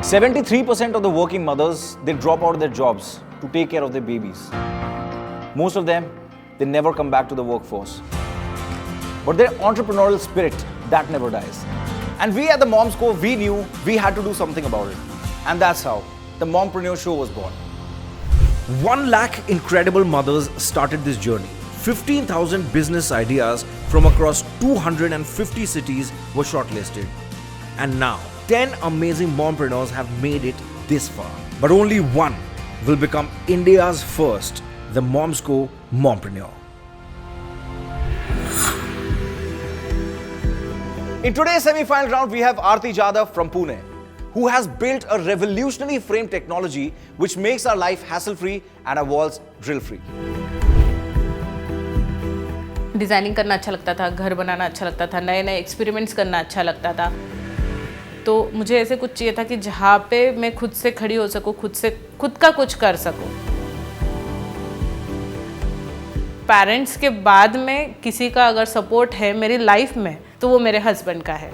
73% of the working mothers, they drop out of their jobs to take care of their babies. Most of them, they never come back to the workforce. But their entrepreneurial spirit, that never dies. And we at the Momsco, we knew we had to do something about it. And that's how the Mompreneur Show was born. 1 lakh incredible mothers started this journey. 15,000 business ideas from across 250 cities were shortlisted. And now, 10 amazing mompreneurs have made it this far. But only one will become India's first, the Momsco Mompreneur. In today's semi-final round, we have Aarti Jadhav from Pune, who has built a revolutionary frame technology which makes our life hassle-free and our walls drill-free. Designing करना अच्छा लगता था, घर बनाना अच्छा लगता था, नए नए एक्सपेरिमेंट्स करना अच्छा लगता था। तो मुझे ऐसे कुछ चाहिए था कि जहाँ पे मैं खुद से खड़ी हो सकूँ, खुद का कुछ कर सकूँ। पेरेंट्स के बाद में किसी का अगर सपोर्ट है मेरी लाइफ में तो वो मेरे हस्बैंड का है।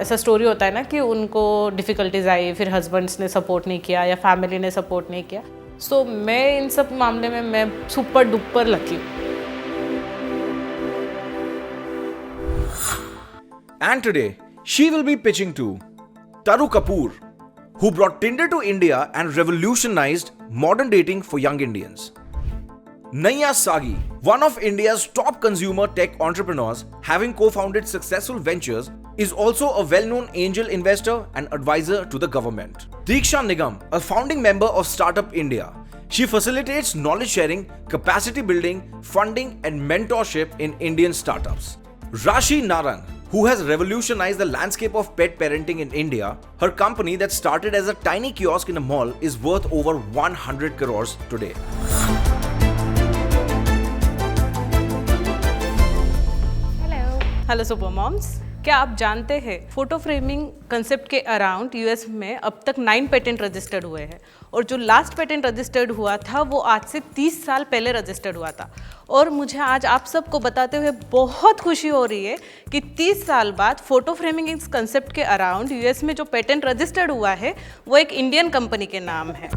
ऐसा स्टोरी होता है ना कि उनको डिफ़िकल्टीज आई, फिर हस्बैंड्स ने सपोर्ट नहीं किया या फैमिली ने सपोर्ट नहीं किया। सो मैं इन सब मामले में मैं सुपर डुपर लकी हूँ। And today, she will be pitching to Taru Kapoor, who brought Tinder to India and revolutionized modern dating for young Indians. Naiya Sagi, one of India's top consumer tech entrepreneurs, having co-founded successful ventures, is also a well-known angel investor and advisor to the government. Diksha Nigam, a founding member of Startup India. She facilitates knowledge sharing, capacity building, funding, and mentorship in Indian startups. Rashi Narang, who has revolutionized the landscape of pet parenting in India. Her company that started as a tiny kiosk in a mall is worth over 100 crores today. Hello super moms, क्या आप जानते हैं photo framing concept के around US में अब तक 9 patent registered हुए हैं और जो लास्ट पेटेंट रजिस्टर्ड हुआ था वो आज से 30 साल पहले रजिस्टर्ड हुआ था। और मुझे आज आप सबको बताते हुए बहुत खुशी हो रही है कि 30 साल बाद फोटो फ्रेमिंग इस कंसेप्ट के अराउंड यूएस में जो पेटेंट रजिस्टर्ड हुआ है वो एक इंडियन कंपनी के नाम है।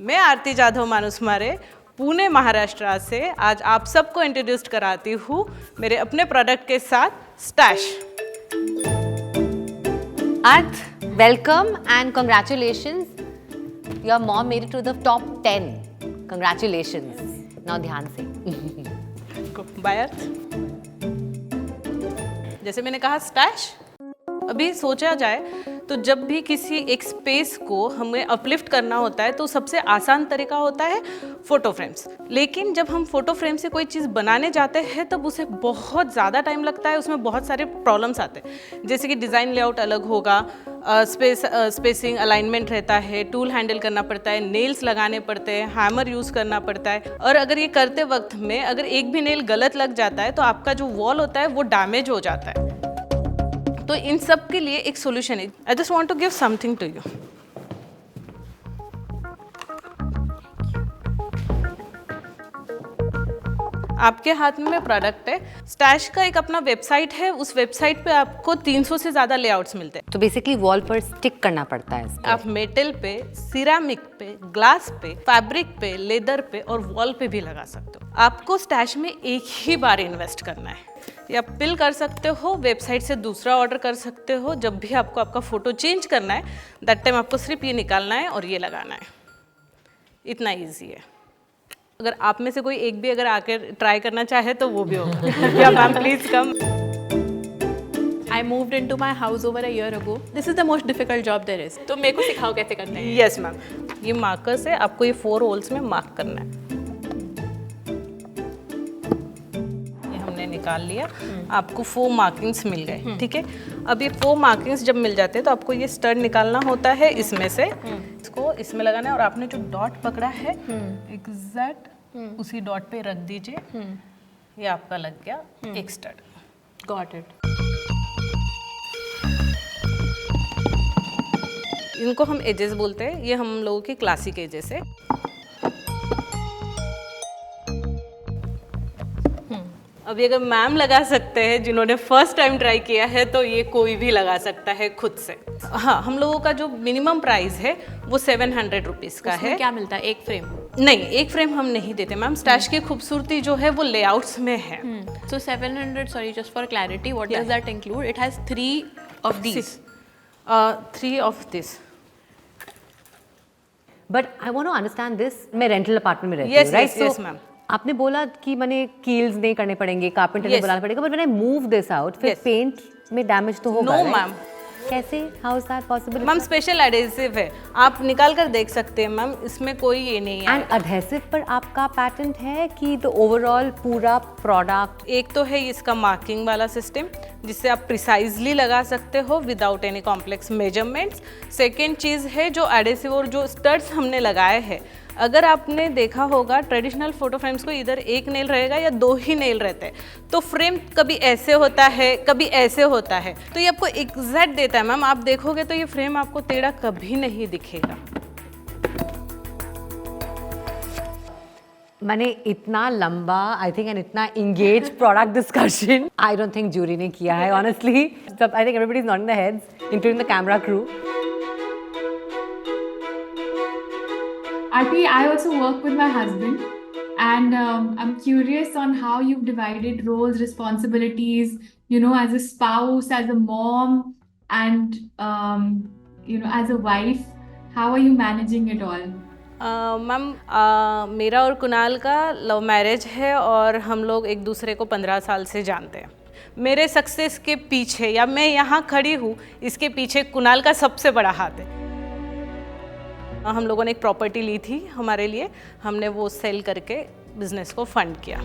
मैं आरती जाधव मानुसमारे पुणे महाराष्ट्र से आज आप सबको इंट्रोड्यूस कराती हूँ मेरे अपने प्रोडक्ट के साथ stash. Arth, welcome and congratulations. Your mom made it to the top 10. Congratulations. Now ध्यान से। बाय अर्थ। जैसे मैंने कहा स्टैश, अभी सोचा जाए तो जब भी किसी एक स्पेस को हमें अपलिफ्ट करना होता है तो सबसे आसान तरीका होता है फ़ोटो फ्रेम्स। लेकिन जब हम फ़ोटो फ्रेम से कोई चीज़ बनाने जाते हैं तब उसे बहुत ज़्यादा टाइम लगता है, उसमें बहुत सारे प्रॉब्लम्स आते हैं, जैसे कि डिज़ाइन लेआउट अलग होगा, स्पेसिंग अलाइनमेंट रहता है, टूल हैंडल करना पड़ता है, नेल्स लगाने पड़ते हैं, हैमर यूज़ करना पड़ता है। और अगर ये करते वक्त में अगर एक भी नेल गलत लग जाता है तो आपका जो वॉल होता है वो डैमेज हो जाता है। तो इन सब के लिए एक सॉल्यूशन है। I just want to give something to you. आपके हाथ में प्रोडक्ट है, स्टैश का एक अपना वेबसाइट है, उस वेबसाइट पे आपको 300 से ज़्यादा लेआउट्स मिलते हैं। तो बेसिकली वॉल पर स्टिक करना पड़ता है इसको। आप मेटल पे, सिरामिक पे, ग्लास पे, फैब्रिक पे, लेदर पे और वॉल पे भी लगा सकते हो। आपको स्टैश में एक ही बार इन्वेस्ट करना है, या पिल कर सकते हो, वेबसाइट से दूसरा ऑर्डर कर सकते हो। जब भी आपको आपका फ़ोटो चेंज करना है दैट टाइम आपको सिर्फ ये निकालना है और ये लगाना है। इतना ईजी है। अगर आप में से कोई एक भी अगर आकर ट्राई करना चाहे तो वो भी होगा। या ma'am please come. I moved into my house over a year ago. This is the most difficult job there is. तो मेरे को सिखाओ कैसे करना है। यस मैम, ये मार्कर से आपको ये 4 होल्स में मार्क करना है। ये हमने निकाल लिया, आपको 4 मार्किंग्स मिल गए, ठीक है। अब ये 4 मार्किंग्स जब मिल जाते हैं तो आपको ये स्टड निकालना होता है इसमें से, इसको इसमें लगाना है और आपने जो डॉट पकड़ा है एग्जैक्ट उसी डॉट पे रख दीजिए। ये आपका लग गया एक स्टड। Got it. इनको हम एजेस बोलते हैं, ये हम लोगों की क्लासिक एजेस है। अभी अगर मैम लगा सकते हैं जिन्होंने फर्स्ट टाइम ट्राई किया है तो ये कोई भी लगा सकता है खुद से। हाँ, हम लोगों का जो मिनिमम प्राइस है वो 700 रुपीज़ का उसमें है। क्या मिलता है, एक फ्रेम? नहीं, एक फ्रेम हम नहीं देते मैम। स्टैश की खूबसूरती जो है वो लेआउट्स में है। So 700, sorry, just for clarity, what does that include? It has 3 of these. 3 of this. But I want to understand this. मैं रेंटल अपार्टमेंट में रहती Yes, हूँ, राइट? yes, yes, ma'am. आपने बोला कि मैंने कील्स नहीं करने पड़ेंगे, कारपेंटर नहीं Yes. बुलाना पड़ेगा, but when I move this out फिर Yes. पेंट में डैमेज तो होगा। No, right? ma'am. कैसे? How is that possible? Ma'am special adhesive है, आप निकाल कर देख सकते हैं मैम, इसमें कोई ये नहीं है। एंड अडहेसिव पर आपका पैटेंट है कि द ओवरऑल पूरा प्रोडक्ट? एक तो है इसका मार्किंग वाला सिस्टम जिससे आप प्रिसाइजली लगा सकते हो without any complex measurements. Second चीज़ है जो एडेसिव और जो स्टड्स हमने लगाए हैं, अगर आपने देखा होगा ट्रेडिशनल फोटो फ्रेम्स को इधर एक नेल रहेगा या 2 ही नेल रहते हैं, तो फ्रेम कभी ऐसे होता है कभी ऐसे होता है, तो ये आपको एग्जैक्ट देता है मैम। आप देखोगे तो ये फ्रेम आपको टेढ़ा कभी नहीं दिखेगा। मैंने इतना लंबा आई थिंक एंड इतना engage product discussion I don't think jury ने किया है ऑनेस्टली। सब I think everybody is not in the heads including the camera crew. Arti, I also work with my husband, and I'm curious on how you've divided roles, responsibilities, as a spouse, as a mom, and, as a wife. How are you managing it all? Ma'am मेरा और कुणाल का love marriage है और हम लोग एक दूसरे को 15 साल से जानते हैं। मेरे सक्सेस के पीछे या मैं यहाँ खड़ी हूँ इसके पीछे कुणाल का सबसे बड़ा हाथ है। हम लोगों ने एक प्रॉपर्टी ली थी हमारे लिए, हमने वो सेल करके बिजनेस को फंड किया।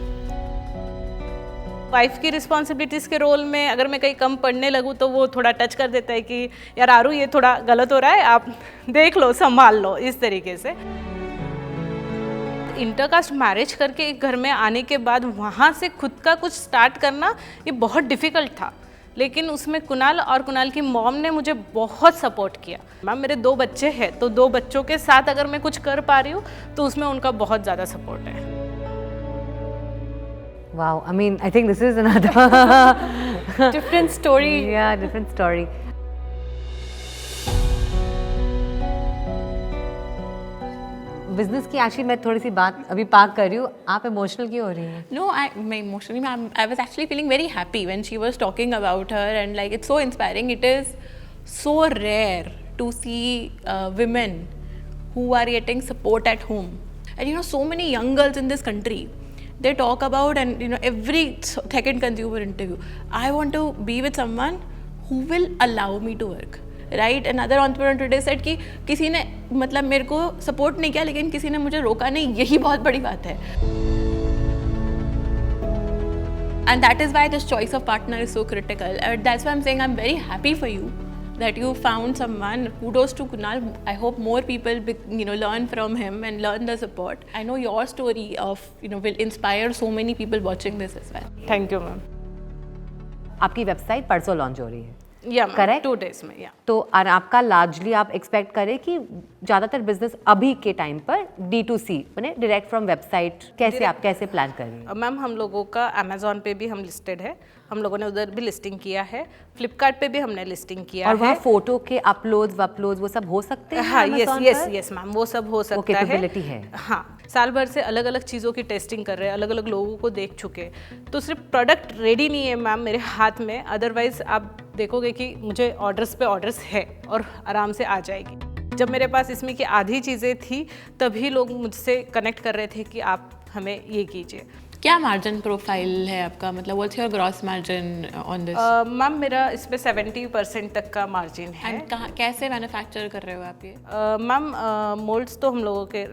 वाइफ की रिस्पॉन्सिबिलिटीज़ के रोल में अगर मैं कहीं कम पढ़ने लगूँ तो वो थोड़ा टच कर देता है कि यार आरू ये थोड़ा गलत हो रहा है, आप देख लो संभाल लो, इस तरीके से। इंटरकास्ट मैरिज करके एक घर में आने के बाद वहाँ से खुद का कुछ स्टार्ट करना ये बहुत डिफ़िकल्ट था, लेकिन उसमें कुणाल और कुणाल की मॉम ने मुझे बहुत सपोर्ट किया। मैम मेरे 2 बच्चे हैं तो 2 बच्चों के साथ अगर मैं कुछ कर पा रही हूँ तो उसमें उनका बहुत ज़्यादा सपोर्ट है। Wow, I mean, I think this is another Different story. yeah, different story. Business की एक्चुअली मैं थोड़ी सी बात अभी पार्क कर रही हूँ, आप इमोशनल क्यों हो रही हैं? No, emotionally, I was actually feeling very happy when she was talking about her, and like it's so inspiring. It is so rare to see women who are getting support at home, and so many young girls in this country, they talk about, and every second consumer interview, I want to be with someone who will allow me to work. Right, another entrepreneur today said कि किसी ने मतलब मेरे को support नहीं किया लेकिन किसी ने मुझे रोका नहीं, यही बहुत बड़ी बात है। And that is why this choice of partner is so critical, and that's why I am saying I am very happy for you that you found someone. Kudos to Kunal. I hope more people learn from him and learn the support. I know your story of will inspire so many people watching this as well. Thank you ma'am. आपकी website परसों launch हो रही है, या Correct? 2 days में, या तो और आपका लार्जली आप एक्सपेक्ट करें कि ज़्यादातर बिजनेस अभी के टाइम पर D2C माने डायरेक्ट फ्रॉम वेबसाइट, कैसे आप कैसे प्लान कर रही हैं? मैम हम लोगों का अमेजोन पे भी हम लिस्टेड है, हम लोगों ने उधर भी लिस्टिंग किया है, फ्लिपकार्ट पे भी हमने लिस्टिंग किया और है। वहाँ फोटो के अपलोड्स वो सब हो सकते हैं? हाँ, यस Amazon यस पर? यस मैम, वो सब हो सकता capability है। हाँ, साल भर से अलग अलग चीज़ों की टेस्टिंग कर रहे हैं, अलग अलग लोगों को देख चुके, तो सिर्फ प्रोडक्ट रेडी नहीं है मैम मेरे हाथ में, अदरवाइज आप देखोगे कि मुझे ऑर्डर्स पे ऑर्डर्स है और आराम से आ जाएगी। जब मेरे पास इसमें की आधी चीज़ें थी तभी लोग मुझसे कनेक्ट कर रहे थे कि आप हमें ये कीजिए। क्या मार्जिन प्रोफाइल है आपका, मतलब what's your gross margin on this? Ma'am मेरा इस पे 70% तक का मार्जिन है। एंड कहाँ कैसे मैन्युफैक्चर कर रहे हो आप ये? मैम मोल्ड्स तो हम लोगों के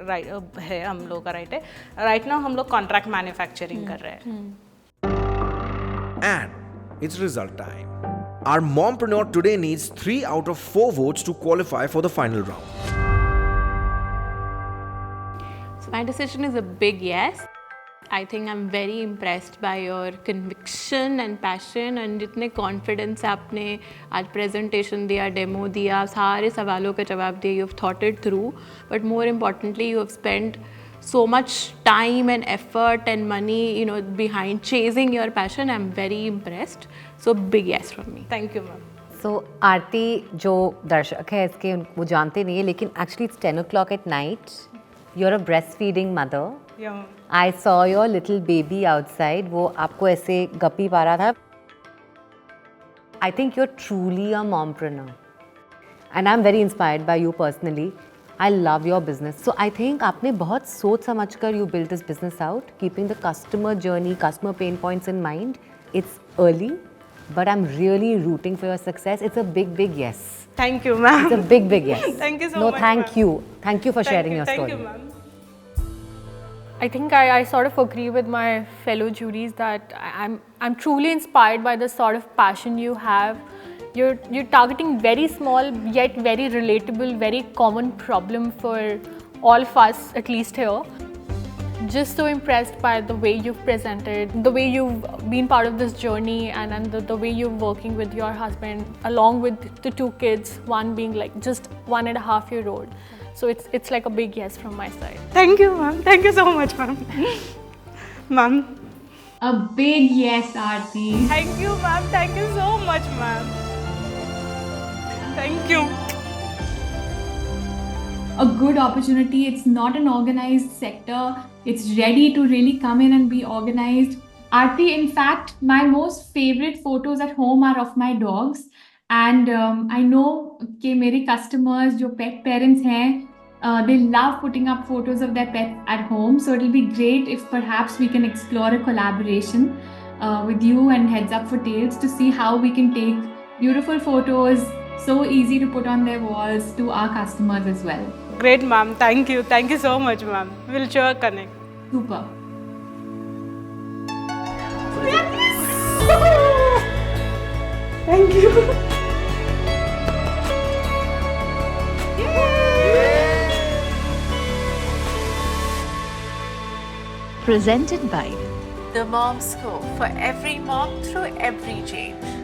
है, हम लोगों का राइट है। राइट नाउ हम लोग कॉन्ट्रैक्ट मैन्युफैक्चरिंग कर रहे हैं। And it's result time. Our mompreneur today needs 3 out of 4 votes to qualify for the final round. So my decision is a big yes. I think I'm very impressed by your conviction and passion, and जितने confidence से आपने आज presentation दिया, demo दिया, सारे सवालों के जवाब दिए, you've thought it through, but more importantly you have spent so much time and effort and money, you know, behind chasing your passion. I'm very impressed. So big yes from me. Thank you, ma'am. So आरती जो दर्शक है इसके वो जानते नहीं है लेकिन actually it's 10 o'clock at night. You're a breastfeeding mother. Yeah, ma'am. I saw your little baby outside. वो आपको ऐसे गप्पी पा रहा था. I think you're truly a mompreneur. And I'm very inspired by you personally. I love your business. So I think आपने बहुत सोच समझकर you built this business out, keeping the customer journey, customer pain points in mind. It's early, but I'm really rooting for your success. It's a big, big yes. Thank you, ma'am. It's a big, big yes. Thank you so no, much, thank ma'am. you. Thank you for sharing your story. Thank you, ma'am. I think I sort of agree with my fellow juries that I'm truly inspired by the sort of passion you have. You're targeting very small yet very relatable, very common problem for all of us, at least here. Just so impressed by the way you've presented, the way you've been part of this journey, and the way you're working with your husband along with the two kids, one being like just 1.5-year-old. So it's like a big yes from my side. Thank you, ma'am. Thank you so much, ma'am. Ma'am. A big yes, Aarti. Thank you, ma'am. Thank you so much, ma'am. Thank you. A good opportunity. It's not an organized sector. It's ready to really come in and be organized. Aarti, in fact, my most favorite photos at home are of my dogs. And I know कि मेरे customers जो pet parents हैं, they love putting up photos of their pets at home. So it'll be great if perhaps we can explore a collaboration with you and Heads Up for Tails to see how we can take beautiful photos, so easy to put on their walls, to our customers as well. Great, ma'am. Thank you. Thank you so much, ma'am. We'll sure connect. Super. Thank you. Presented by The Mom School, for every mom through every change.